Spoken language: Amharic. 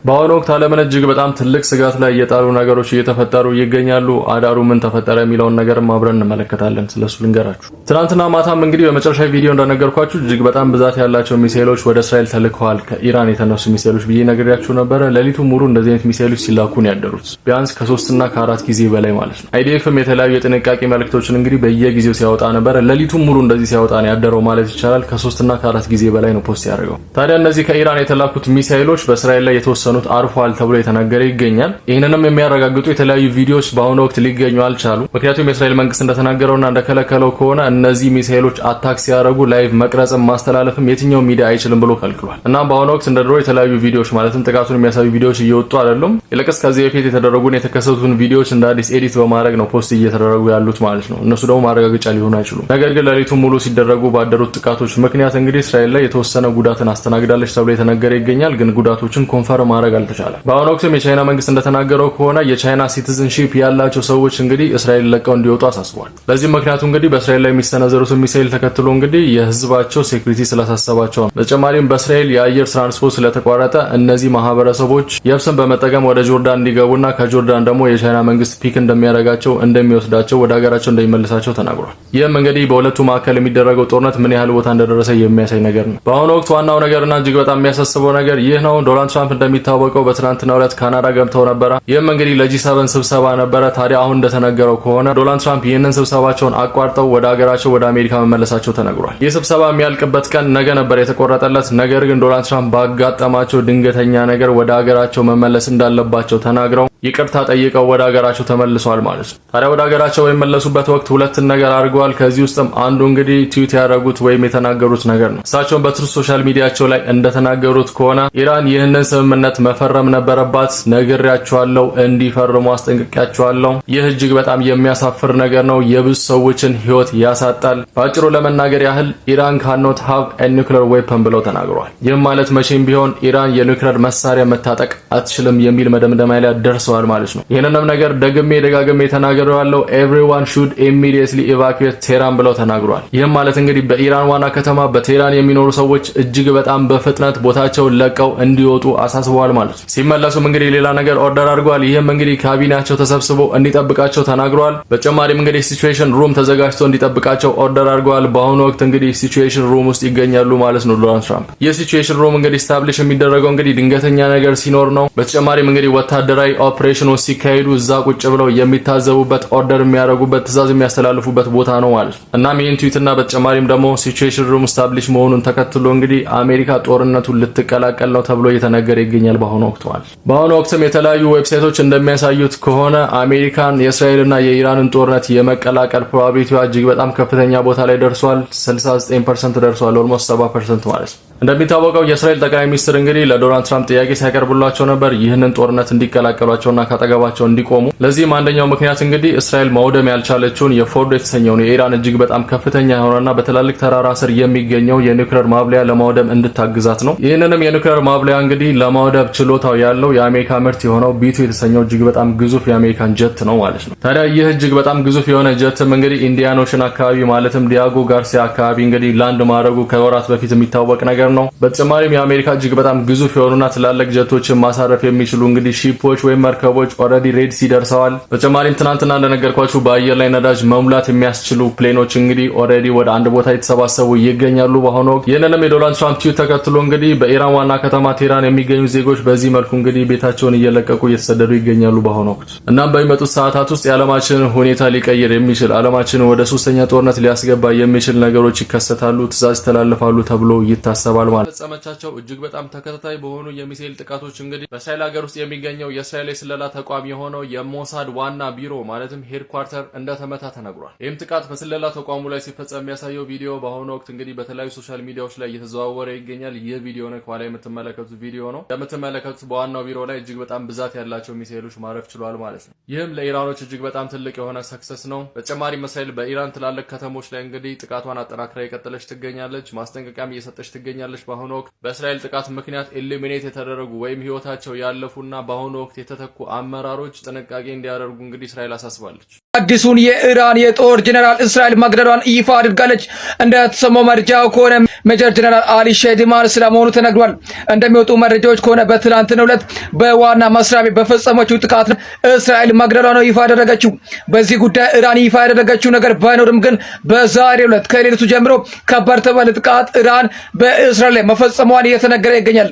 በአሁኑ ወቅት ዓለምን እጅግ በጣም ትልቅ ስጋት ላይ የጣሉ ነገሮች እየተፈጠሩ ይገኛሉ። አዳሩ ምን ተፈጠረ የሚለውን ነገርም አብረን እንመለከታለን። ስለሱ ልንገራችሁ። ትናንትና ማታም እንግዲህ በመጨረሻ ቪዲዮ እንደነገርኳችሁ እጅግ በጣም ብዛት ያላቸው ሚሳኤሎች ወደ እስራኤል ተልከዋል። ከኢራን የተነሱ ሚሳኤሎች ብዬ ነግሬያችሁ ነበረ። ሌሊቱን ሙሉ እንደዚህ አይነት ሚሳኤሎች ሲላኩ ነው ያደሩት። ቢያንስ ከ3 እና ከ4 ጊዜ በላይ ማለት ነው። አይዲኤፍም የተለያዩ የጥንቃቄ መልእክቶችን እንግዲህ በየጊዜው ሲያወጣ ነበረ። ሌሊቱን ሙሉ እንደዚህ ሲያወጣ ነው ያደረው ማለት ይቻላል። ከ3 እና ከ4 ጊዜ በላይ ነው ፖስት ያደረገው። ታዲያ እነዚህ ከኢራን የተላኩት ሚሳኤሎች በእስራኤል ላይ የተወሰኑት አርፏል ተብሎ የተነገረ ይገኛል። ይህንንም የሚያረጋግጡ የተለያዩ ቪዲዮዎች በአሁኑ ወቅት ሊገኙ አልቻሉ። ምክንያቱም የእስራኤል መንግስት እንደተናገረውና እንደከለከለው ከሆነ እነዚህ ሚሳኤሎች አታክ ሲያደርጉ ላይቭ መቅረጽም ማስተላለፍም የትኛው ሚዲያ አይችልም ብሎ ከልክሏል። እና በአሁኑ ወቅት እንደ ድሮ የተለያዩ ቪዲዮዎች ማለትም ጥቃቱን የሚያሳዩ ቪዲዮዎች እየወጡ አይደሉም። ይልቅስ ከዚህ በፊት የተደረጉን የተከሰቱትን ቪዲዮዎች እንደ አዲስ ኤዲት በማድረግ ነው ፖስት እየተደረጉ ያሉት ማለት ነው። እነሱ ደግሞ ማረጋገጫ ሊሆኑ አይችሉም። ነገር ግን ሌሊቱን ሙሉ ሲደረጉ ባደሩት ጥቃቶች ምክንያት እንግዲህ እስራኤል ላይ የተወሰነ ጉዳትን አስተናግዳለች ተብሎ የተነገረ ይገኛል። ግን ጉዳቶችን ኮንፈርም ማድረግ አልተቻለም። በአሁኑ ወቅትም የቻይና መንግስት እንደተናገረው ከሆነ የቻይና ሲቲዝንሺፕ ያላቸው ሰዎች እንግዲህ እስራኤል ለቀው እንዲወጡ አሳስቧል። ለዚህ ምክንያቱ እንግዲህ በእስራኤል ላይ የሚሰነዘሩትን ሚሳኤል ተከትሎ እንግዲህ የህዝባቸው ሴኩሪቲ ስላሳሰባቸው ነው። በተጨማሪም በእስራኤል የአየር ትራንስፖርት ስለተቋረጠ እነዚህ ማህበረሰቦች የብስን በመጠቀም ወደ ጆርዳን እንዲገቡና ከጆርዳን ደግሞ የቻይና መንግስት ፒክ እንደሚያደርጋቸው እንደሚወስዳቸው ወደ ሀገራቸው እንደሚመልሳቸው ተናግሯል። ይህም እንግዲህ በሁለቱ መካከል የሚደረገው ጦርነት ምን ያህል ቦታ እንደደረሰ የሚያሳይ ነገር ነው። በአሁኑ ወቅት ዋናው ነገርና እጅግ በጣም የሚያሳስበው ነገር ይህ ነው። ዶናልድ ትራምፕ እንደሚታወቀው በትናንትናው ዕለት ካናዳ ገብተው ነበረ። ይህም እንግዲህ ለጂ7 ስብሰባ ነበረ። ታዲያ አሁን እንደተነገረው ከሆነ ዶናልድ ትራምፕ ይህንን ስብሰባቸውን አቋርጠው ወደ ሀገራቸው ወደ አሜሪካ መመለሳቸው ተነግሯል። ይህ ስብሰባ የሚያልቅበት ቀን ነገ ነበር የተቆረጠለት። ነገር ግን ዶናልድ ትራምፕ ባጋጠማቸው ድንገተኛ ነገር ወደ ሀገራቸው መመለስ እንዳለባቸው ተናግረው ይቅርታ ጠይቀው ወደ ሀገራቸው ተመልሰዋል ማለት ነው። ታዲያ ወደ ሀገራቸው በሚመለሱበት ወቅት ሁለትን ነገር አድርገዋል። ከዚህ ውስጥም አንዱ እንግዲህ ትዊት ያደረጉት ወይም የተናገሩት ነገር ነው። እሳቸውን በትሩዝ ሶሻል ሚዲያቸው ላይ እንደተናገሩት ከሆነ ኢራን ይህንን ስምምነት መፈረም ነበረባት፣ ነግሬያቸዋለሁ፣ እንዲፈርሙ አስጠንቅቄያቸዋለሁ። ይህ እጅግ በጣም የሚያሳፍር ነገር ነው፣ የብዙ ሰዎችን ህይወት ያሳጣል። በአጭሩ ለመናገር ያህል ኢራን ካኖት ሃቭ ኤ ኒውክሌር ዌፐን ብለው ተናግረዋል። ይህም ማለት መቼም ቢሆን ኢራን የኒውክሌር መሳሪያ መታጠቅ አትችልም የሚል መደምደሚያ ላይ ደርሰዋል ማለት ነው። ይህንንም ነገር ደጋግሜ ተናግረዋለሁ። ኤቭሪዋን ሹድ ኢሚዲየትሊ ኢቫኩዌት ቴህራን ብለው ተናግረዋል። ይህም ማለት እንግዲህ በኢራን ዋና ከተማ በቴህራን የሚኖሩ ሰዎች እጅግ በጣም በፍጥነት ቦታቸውን ለቀው እንዲወጡ አሳስበዋል ማለት ነው። ሲመለሱም እንግዲህ ሌላ ነገር ኦርደር አድርገዋል። ይህም እንግዲህ ካቢኔያቸው ተሰብስቦ እንዲጠብቃቸው ተናግረዋል። በተጨማሪም እንግዲህ ሲቹዌሽን ሩም ተዘጋጅቶ እንዲጠብቃቸው ኦርደር አድርገዋል። በአሁኑ ወቅት እንግዲህ ሲቹዌሽን ሩም ውስጥ ይገኛሉ ማለት ነው ዶናልድ ትራምፕ። ይህ ሲቹዌሽን ሩም እንግዲህ ስታብሊሽ የሚደረገው እንግዲህ ድንገተኛ ነገር ሲኖር ነው። በተጨማሪም እንግዲህ ወታደራዊ ኦፕሬሽኖች ሲካሄዱ እዛ ቁጭ ብለው የሚታዘቡበት ኦርደር የሚያደርጉበት ትዕዛዝ የሚያስተላልፉበት ቦታ ነው ማለት ነው። እናም ይህን ትዊትና በተጨማሪም ደግሞ ሲቹዌሽን ሩም ስታብሊሽ መሆኑን ተከትሎ እንግዲህ አሜሪካ ጦርነቱን ልትቀላቀል ነው ተብሎ እየተነገረ ይገኛል በአሁኑ ወቅት ማለት ነው። በአሁኑ ወቅትም የተለያዩ ዌብሳይቶች እንደሚያሳዩት ከሆነ አሜሪካን የእስራኤልና የኢራንን ጦርነት የመቀላቀል ፕሮባቢሊቲዋ እጅግ በጣም ከፍተኛ ቦታ ላይ ደርሷል። 69% ደርሷል። ኦልሞስት 70% ማለት ነው። እንደሚታወቀው የእስራኤል ጠቅላይ ሚኒስትር እንግዲህ ለዶናልድ ትራምፕ ጥያቄ ሲያቀርቡላቸው ነበር ይህንን ጦርነት እንዲቀላቀሏቸውና ካጠገባቸው እንዲቆሙ። ለዚህም አንደኛው ምክንያት እንግዲህ እስራኤል ማውደም ያልቻለችውን የፎርዶ የተሰኘውን የኢራን እጅግ በጣም ከፍተኛ የሆነና በትላልቅ ተራራ ስር የሚገኘው የኒውክሌር ማብለያ ለማውደም እንድታግዛት ነው። ይህንንም የኒውክሌር ማብለያ እንግዲህ ለማውደም ችሎታው ያለው የአሜሪካ ምርት የሆነው ቢቱ የተሰኘው እጅግ በጣም ግዙፍ የአሜሪካን ጀት ነው ማለት ነው። ታዲያ ይህ እጅግ በጣም ግዙፍ የሆነ ጀትም እንግዲህ ኢንዲያን ኦሽን አካባቢ ማለትም ዲያጎ ጋርሲያ አካባቢ እንግዲህ ላንድ ማድረጉ ከወራት በፊት የሚታወቅ ነገር ነው። በተጨማሪም የአሜሪካ እጅግ በጣም ግዙፍ የሆኑና ትላልቅ ጀቶችን ማሳረፍ የሚችሉ እንግዲህ ሺፖች ወይም መርከቦች ኦልሬዲ ሬድ ሲ ደርሰዋል። በተጨማሪም ትናንትና እንደነገርኳችሁ በአየር ላይ ነዳጅ መሙላት የሚያስችሉ ፕሌኖች እንግዲህ ኦልሬዲ ወደ አንድ ቦታ የተሰባሰቡ ይገኛሉ በአሁኑ ወቅት። ይህንንም የዶናልድ ትራምፕ ትዊት ተከትሎ እንግዲህ በኢራን ዋና ከተማ ቴህራን የሚገኙ ዜጎች በዚህ መልኩ እንግዲህ ቤታቸውን እየለቀቁ እየተሰደዱ ይገኛሉ በአሁኑ ወቅት። እናም በሚመጡት ሰዓታት ውስጥ የዓለማችንን ሁኔታ ሊቀይር የሚችል ዓለማችንን ወደ ሶስተኛ ጦርነት ሊያስገባ የሚችል ነገሮች ይከሰታሉ፣ ትዕዛዝ ይተላለፋሉ ተብሎ ይታሰባል ማለት ነው። መቻቸው እጅግ በጣም ተከታታይ በሆኑ የሚሳኤል ጥቃቶች እንግዲህ በእስራኤል ሀገር ውስጥ የሚገኘው የእስራኤል የስለላ ተቋም የሆነው የሞሳድ ዋና ቢሮ ማለትም ሄድኳርተር እንደተመታ ተነግሯል። ይህም ጥቃት በስለላ ተቋሙ ላይ ሲፈጸም የሚያሳየው ቪዲዮ በአሁኑ ወቅት እንግዲህ በተለያዩ ሶሻል ሚዲያዎች ላይ እየተዘዋወረ ይገኛል። ይህ ቪዲዮ ነው፣ ከኋላ የምትመለከቱት ቪዲዮ ነው። እንደምትመለከቱት በዋናው ቢሮ ላይ እጅግ በጣም ብዛት ያላቸው ሚሳኤሎች ማረፍ ችሏል ማለት ነው። ይህም ለኢራኖች እጅግ በጣም ትልቅ የሆነ ሰክሰስ ነው። በተጨማሪም እስራኤል በኢራን ትላልቅ ከተሞች ላይ እንግዲህ ጥቃቷን አጠናክራ የቀጠለች ትገኛለች። ማስጠንቀቂያም እየሰጠች ትገኛለች። ትገኛለች። በአሁኑ ወቅት በእስራኤል ጥቃት ምክንያት ኤሊሚኔት የተደረጉ ወይም ህይወታቸው ያለፉና በአሁኑ ወቅት የተተኩ አመራሮች ጥንቃቄ እንዲያደርጉ እንግዲህ እስራኤል አሳስባለች። አዲሱን የኢራን የጦር ጀነራል እስራኤል መግደሏን ይፋ አድርጋለች። እንደተሰማው መረጃው ከሆነ ሜጀር ጀነራል አሊ ሼዲማን ስለመሆኑ ተነግሯል። እንደሚወጡ መረጃዎች ከሆነ በትላንትናው ዕለት በዋና መስሪያ ቤት በፈጸመችው ጥቃት እስራኤል መግደሏ ነው ይፋ ያደረገችው። በዚህ ጉዳይ ኢራን ይፋ ያደረገችው ነገር ባይኖርም ግን በዛሬው ዕለት ከሌሊቱ ጀምሮ ከባድ ተባለ ጥቃት ኢራን በእስራኤል ላይ መፈጸሟን እየተነገረ ይገኛል።